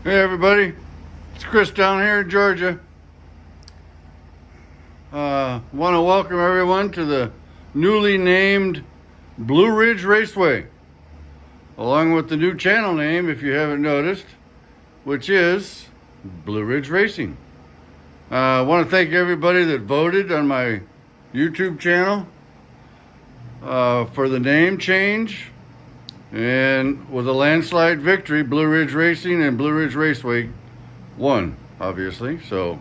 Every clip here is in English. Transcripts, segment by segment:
Hey everybody, it's Chris down here in Georgia. Want to welcome everyone to the newly named Blue Ridge Raceway, along with the new channel name, if you haven't noticed, which is Blue Ridge Racing. I want to thank everybody that voted on my YouTube channel for the name change. And with a landslide victory, Blue Ridge Racing and Blue Ridge Raceway won, obviously. So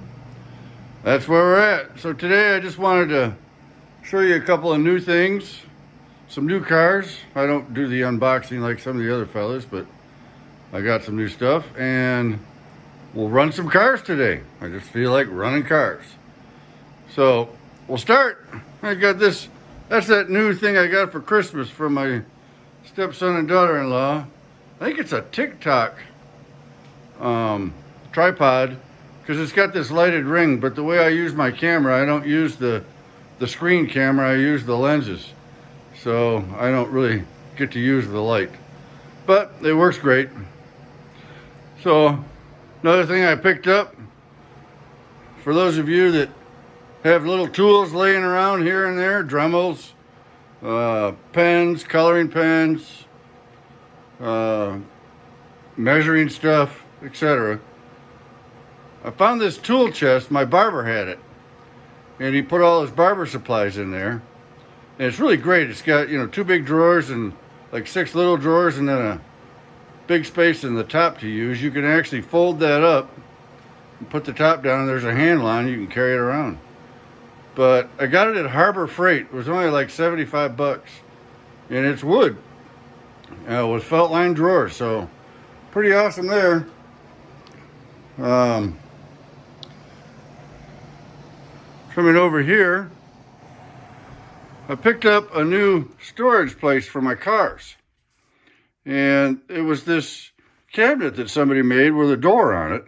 that's where we're at. So today I just wanted to show you a couple of new things, some new cars. I don't do the unboxing like some of the other fellas, but I got some new stuff and we'll run some cars today. I just feel like running cars. So we'll start. I got this, that's that new thing I got for Christmas from my stepson and daughter-in-law. I think it's a TikTok tripod, because it's got this lighted ring, but the way I use my camera, I don't use the screen camera, I use the lenses. So I don't really get to use the light, but it works great. So another thing I picked up, for those of you that have little tools laying around here and there, Dremels, pens, coloring pens, measuring stuff, etc. I found this tool chest. My barber had it, and he put all his barber supplies in there, and it's really great. It's got, you know, 2 big drawers and like 6 little drawers, and then a big space in the top to use. You can actually fold that up and put the top down, and there's a handle on. You can carry it around. But I got it at Harbor Freight. It was only like 75 bucks. And it's wood with felt line drawers. So pretty awesome there. Coming over here, I picked up a new storage place for my cars. And it was this cabinet that somebody made with a door on it.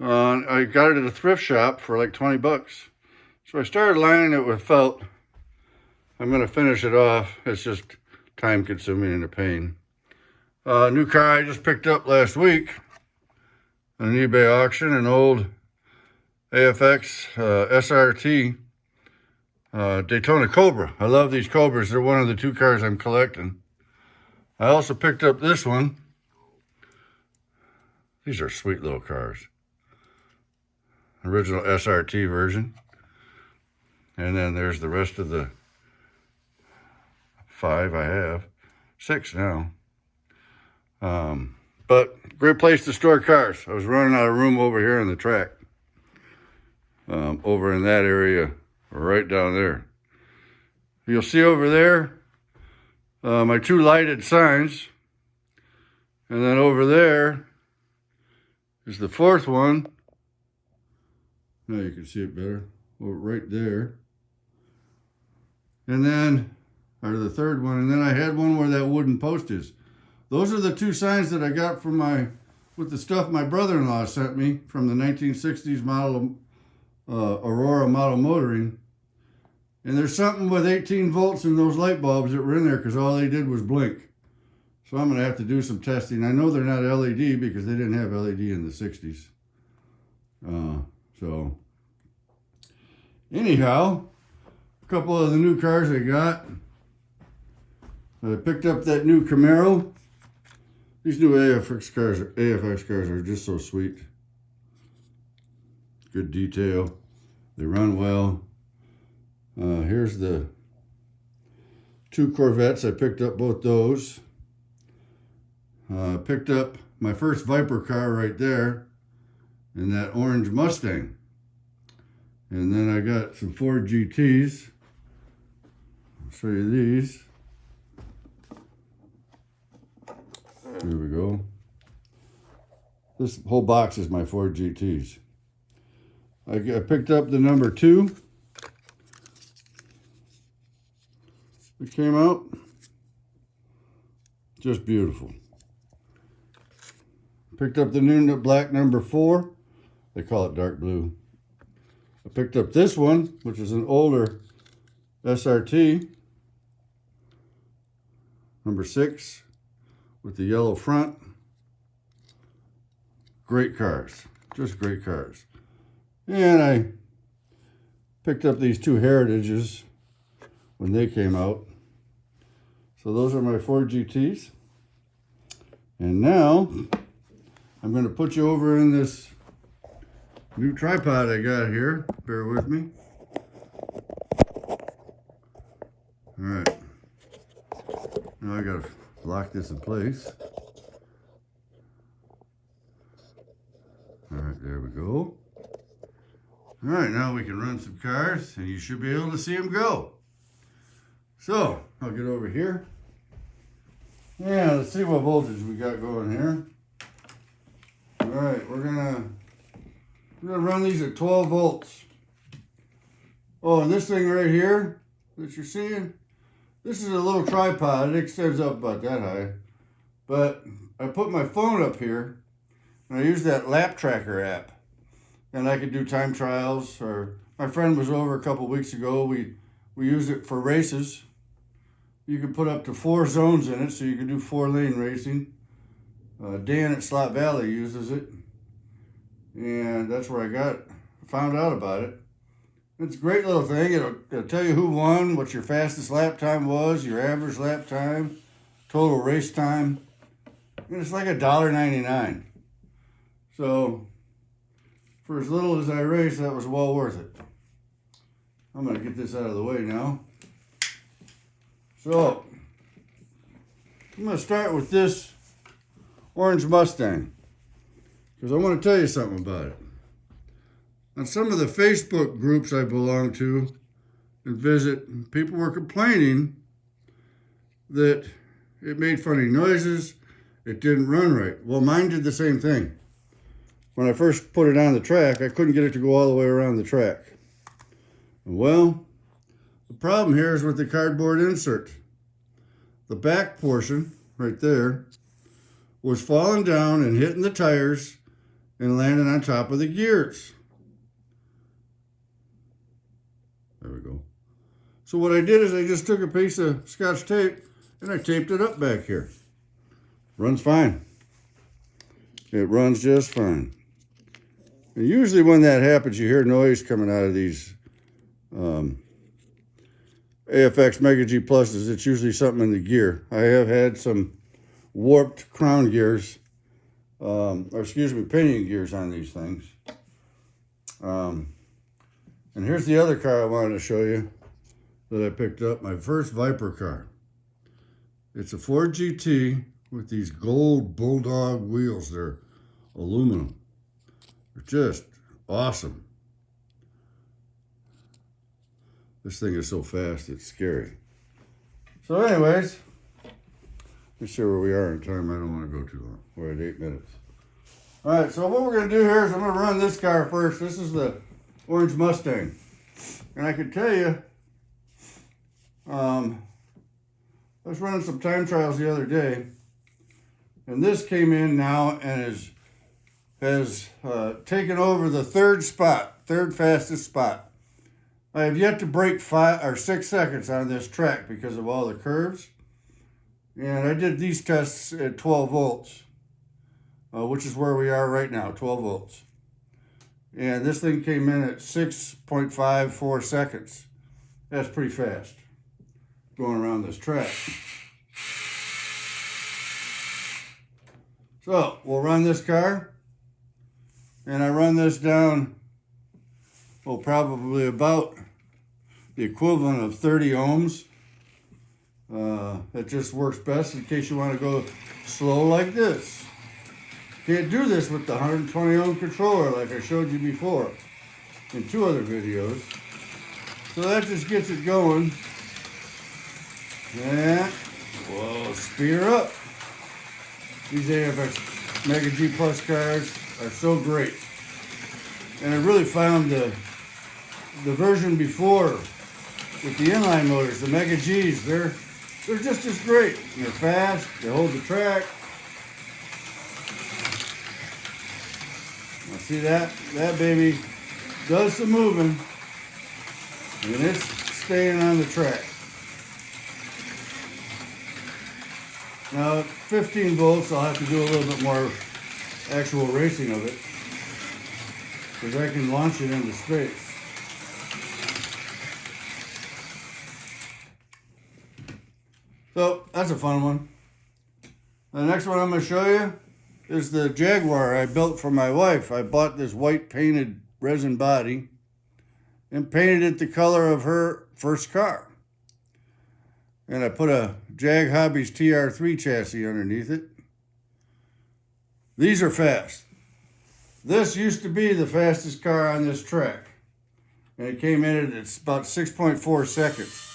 I got it at a thrift shop for like 20 bucks. So I started lining it with felt. I'm going to finish it off. It's just time consuming and a pain. New car I just picked up last week on an eBay auction, an old AFX SRT Daytona Cobra. I love these Cobras. They're one of the 2 cars I'm collecting. I also picked up this one. These are sweet little cars. Original SRT version. And then there's the rest of the 5 I have. 6 now. But great place to store cars. I was running out of room over here in the track. Over in that area, right down there. You'll see over there my 2 lighted signs. And then over there is the 4th one. Now you can see it better. Over right there. And then, or the 3rd one, and then I had one where that wooden post is. Those are the 2 signs that I got from with the stuff my brother-in-law sent me from the 1960s model, Aurora model motoring. And there's something with 18 volts in those light bulbs that were in there because all they did was blink. So I'm going to have to do some testing. I know they're not LED because they didn't have LED in the 60s. So, anyhow, a couple of the new cars I got. I picked up that new Camaro. These new AFX cars are just so sweet. Good detail. They run well. Here's the 2 Corvettes. I picked up both those. Picked up my first Viper car right there, and that orange Mustang. And then I got some Ford GTs. I'll show you these. Here we go. This whole box is my Ford GTs. I picked up the number 2. It came out. Just beautiful. Picked up the new black number 4. They call it dark blue. I picked up this one, which is an older SRT. Number 6 with the yellow front. great cars. Just great cars. And I picked up these two Heritages when they came out. So those are my Ford GTs. And now I'm going to put you over in this new tripod I got here. Bear with me. All right. Now I got to lock this in place. All right, there we go. All right, now we can run some cars and you should be able to see them go. So I'll get over here. Yeah, let's see what voltage we got going here. All right, we're gonna run these at 12 volts. Oh, and this thing right here that you're seeing, this is a little tripod. It extends up about that high. But I put my phone up here and I use that lap tracker app. And I could do time trials, or my friend was over a couple weeks ago. We used it for races. You can put up to 4 zones in it, so you can do 4-lane racing. Dan at Slot Valley uses it, and that's where I found out about it. It's a great little thing. It'll tell you who won, what your fastest lap time was, your average lap time, total race time, and it's like $1.99. So for as little as I raced, that was well worth it. I'm going to get this out of the way now. So I'm going to start with this orange Mustang, because I want to tell you something about it. On some of the Facebook groups I belong to and visit, people were complaining that it made funny noises, it didn't run right. Well, mine did the same thing. When I first put it on the track, I couldn't get it to go all the way around the track. Well, the problem here is with the cardboard insert. The back portion, right there, was falling down and hitting the tires and landing on top of the gears. There we go. So what I did is I just took a piece of Scotch tape and I taped it up back here. Runs fine. It runs just fine. And usually when that happens, you hear noise coming out of these AFX Mega G Pluses. It's usually something in the gear. I have had some warped crown gears, pinion gears on these things. And here's the other car I wanted to show you that I picked up, my first Viper car. It's a Ford GT with these gold Bulldog wheels. They're aluminum. They're just awesome. This thing is so fast, it's scary. So anyways, let's see where we are in time. I don't want to go too long. We're at 8 minutes. All right, so what we're going to do here is I'm going to run this car first. This is the orange Mustang. And I can tell you, I was running some time trials the other day, and this came in now and has taken over the third fastest spot. I have yet to break 5 or 6 seconds on this track because of all the curves. And I did these tests at 12 volts, which is where we are right now, 12 volts. And this thing came in at 6.54 seconds. That's pretty fast going around this track. So we'll run this car, and I run this down, well, probably about the equivalent of 30 ohms. It just works best in case you want to go slow like this. Can't do this with the 120 ohm controller like I showed you before in 2 other videos. So that just gets it going. And we'll speed her up. These AFX Mega G Plus cars are so great. And I really found the version before with the inline motors, the Mega Gs, they're just as great. They're fast, they hold the track. Now see that baby does some moving, and it's staying on the track. Now at 15 volts, I'll have to do a little bit more actual racing of it, because I can launch it into space. So that's a fun one. The next one I'm going to show you is the Jaguar I built for my wife. I bought this white painted resin body and painted it the color of her first car. And I put a Jag Hobbies TR3 chassis underneath it. These are fast. This used to be the fastest car on this track. And it came in at about 6.4 seconds.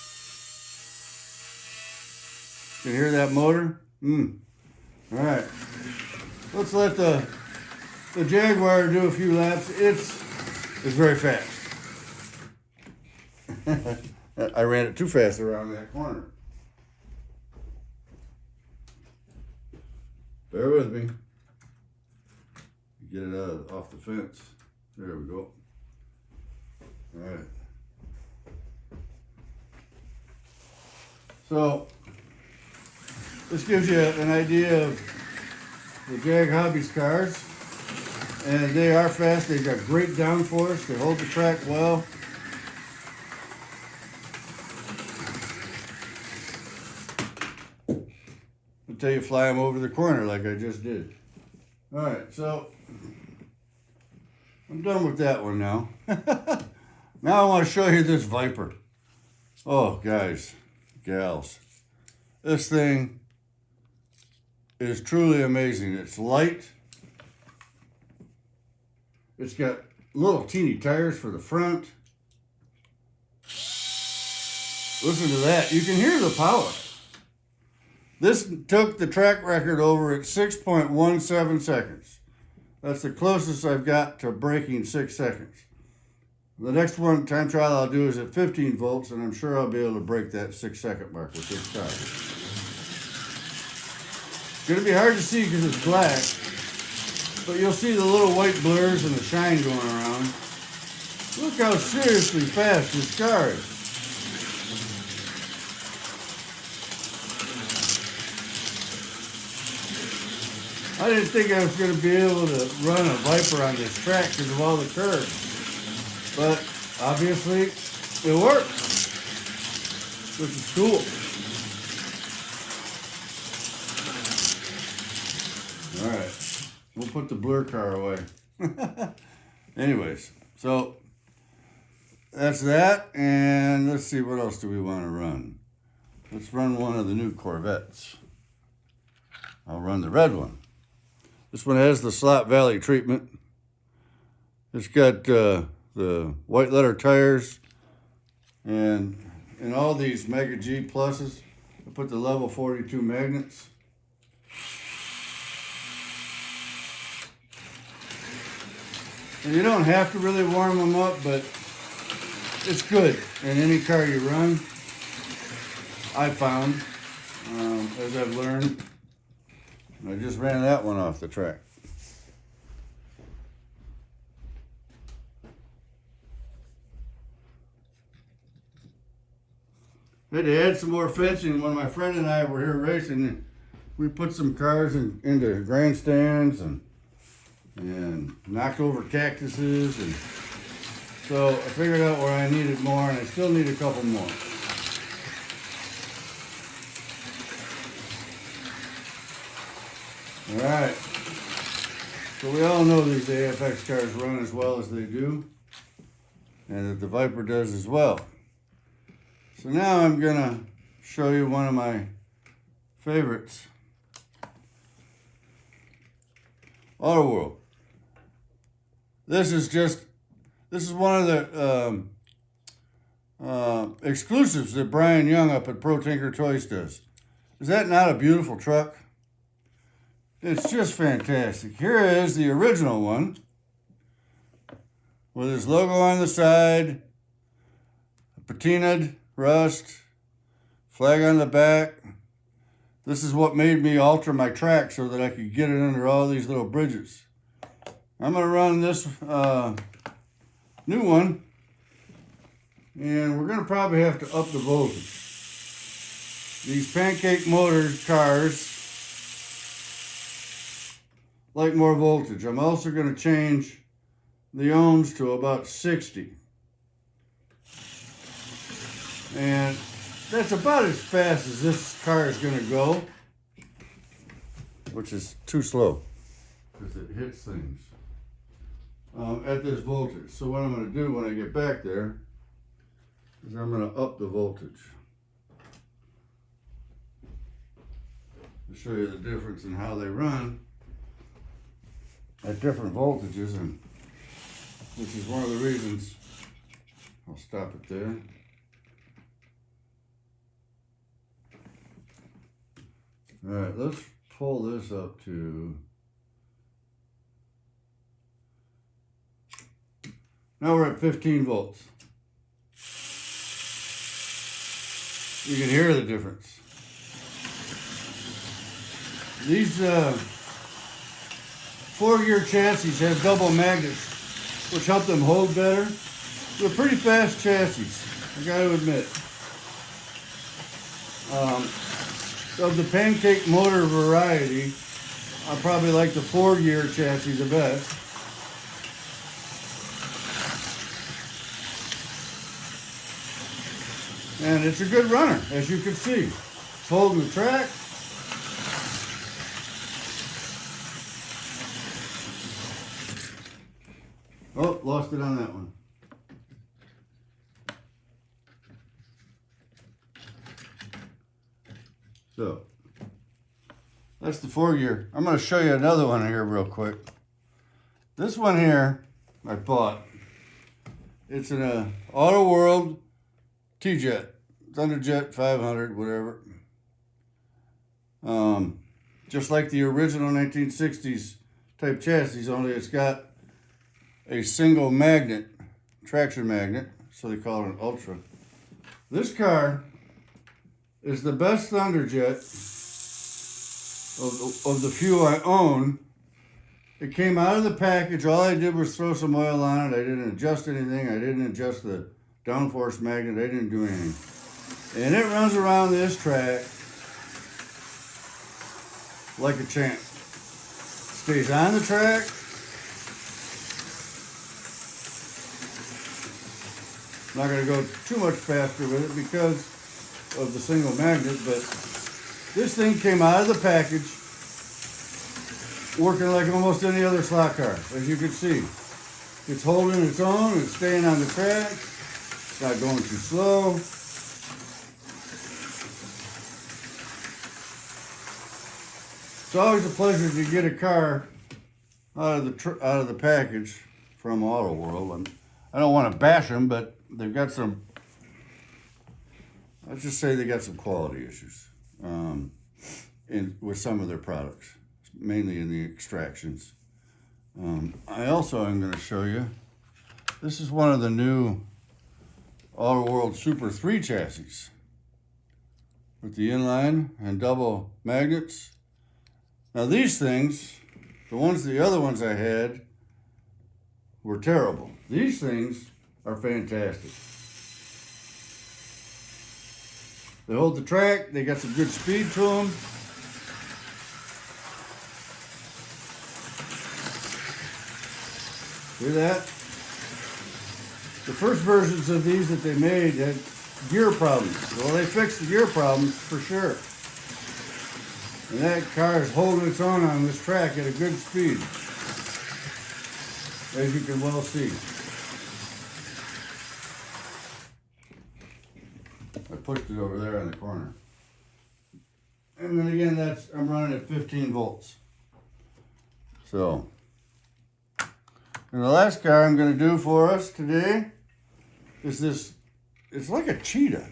You hear that motor? All right. Let's let the Jaguar do a few laps. It's very fast. I ran it too fast around that corner. Bear with me. Get it off the fence. There we go. All right. So this gives you an idea of the Jag Hobbies cars, and they are fast. They've got great downforce. They hold the track well. Until you fly them over the corner like I just did. All right, so I'm done with that one now. Now I want to show you this Viper. Oh, guys, gals, this thing is truly amazing. It's light. It's got little teeny tires for the front. Listen to that. You can hear the power. This took the track record over at 6.17 seconds. That's the closest I've got to breaking 6 seconds. The next one time trial I'll do is at 15 volts, and I'm sure I'll be able to break that 6-second mark with this car. It's going to be hard to see because it's black, but you'll see the little white blurs and the shine going around. Look how seriously fast this car is. I didn't think I was going to be able to run a Viper on this track because of all the curves. But obviously it works, which is cool. All right, we'll put the blur car away. Anyways, so that's that. And let's see, what else do we want to run? Let's run one of the new Corvettes. I'll run the red one. This one has the Slot Valley treatment. It's got the white letter tires, and in all these Mega G pluses, I put the level 42 magnets. And you don't have to really warm them up, but it's good in any car you run, I found, as I've learned. I just ran that one off the track. I had to add some more fencing. When my friend and I were here racing, we put some cars into grandstands and knocked over cactuses, and so I figured out where I needed more, and I still need a couple more. All right, so we all know these AFX cars run as well as they do, and that the Viper does as well. So now I'm gonna show you one of my favorites, Auto World. This is one of the exclusives that Brian Young up at Pro Tinker Toys does. Is that not a beautiful truck? It's just fantastic. Here is the original one with his logo on the side, patinaed rust, flag on the back. This is what made me alter my track so that I could get it under all these little bridges. I'm going to run this new one, and we're going to probably have to up the voltage. These pancake motor cars like more voltage. I'm also going to change the ohms to about 60. And that's about as fast as this car is going to go, which is too slow because it hits things at this voltage. So what I'm going to do when I get back there is I'm going to up the voltage to show you the difference in how they run at different voltages, and which is one of the reasons. I'll stop it there. All right, let's pull this up to, now we're at 15 volts. You can hear the difference. These 4-gear chassis have double magnets, which help them hold better. They're pretty fast chassis, I gotta admit. Of the pancake motor variety, I probably like the 4-gear chassis the best. And it's a good runner, as you can see. It's holding the track. Oh, lost it on that one. So, that's the 4-gear. I'm going to show you another one here real quick. This one here, I bought. It's an Auto World T-Jet, Thunderjet 500, whatever. Just like the original 1960s type chassis, only it's got a single magnet, traction magnet, so they call it an Ultra. This car is the best Thunderjet of the few I own. It came out of the package. All I did was throw some oil on it. I didn't adjust anything. I didn't adjust the downforce magnet. I didn't do anything. And it runs around this track like a champ. Stays on the track. Not going to go too much faster with it because of the single magnet, but this thing came out of the package working like almost any other slot car, as you can see. It's holding its own, it's staying on the track, it's not going too slow. It's always a pleasure to get a car out of the package from Auto World. I don't want to bash them, but they've got some, let's just say they got some quality issues with some of their products, mainly in the extractions. I also am going to show you, this is one of the new Auto World Super 3 chassis with the inline and double magnets. Now these things, the other ones I had were terrible. These things are fantastic. They hold the track, they got some good speed to them. See that? The first versions of these that they made had gear problems. Well, they fixed the gear problems for sure. And that car is holding its own on this track at a good speed, as you can well see. I pushed it over there in the corner. And then again, I'm running at 15 volts. So, and the last car I'm going to do for us today is this. It's like a cheetah.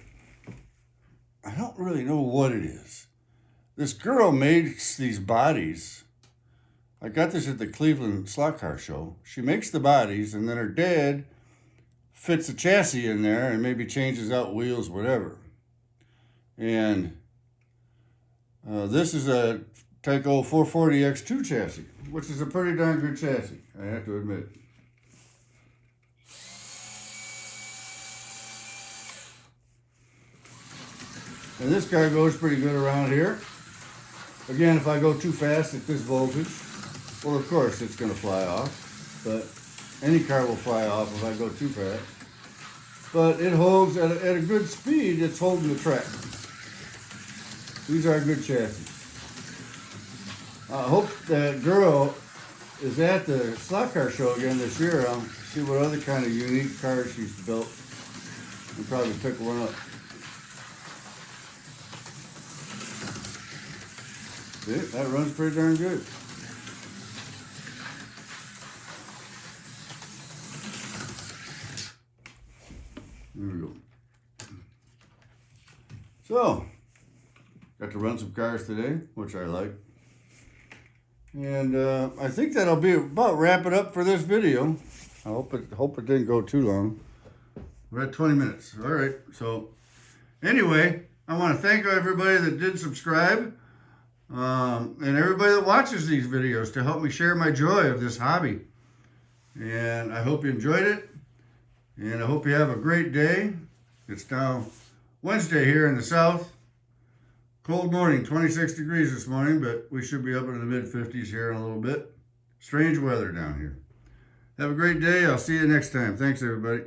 I don't really know what it is. This girl makes these bodies. I got this at the Cleveland Slot Car Show. She makes the bodies, and then her dad fits a chassis in there and maybe changes out wheels, whatever. And this is a Tyco 440X2 chassis, which is a pretty darn good chassis, I have to admit. And this car goes pretty good around here. Again, if I go too fast at this voltage, well, of course it's going to fly off, but any car will fly off if I go too fast. But it holds at a good speed. It's holding the track. These are good chassis. I hope that girl is at the slot car show again this year. I'll see what other kind of unique cars she's built and probably pick one up. See, that runs pretty darn good. There we go. So, got to run some cars today, which I like. And I think that'll be about wrap it up for this video. I hope it didn't go too long. We're at 20 minutes. All right. So anyway, I want to thank everybody that did subscribe and everybody that watches these videos to help me share my joy of this hobby. And I hope you enjoyed it. And I hope you have a great day. It's now Wednesday here in the south. Cold morning, 26 degrees this morning, but we should be up in the mid-50s here in a little bit. Strange weather down here. Have a great day. I'll see you next time. Thanks, everybody.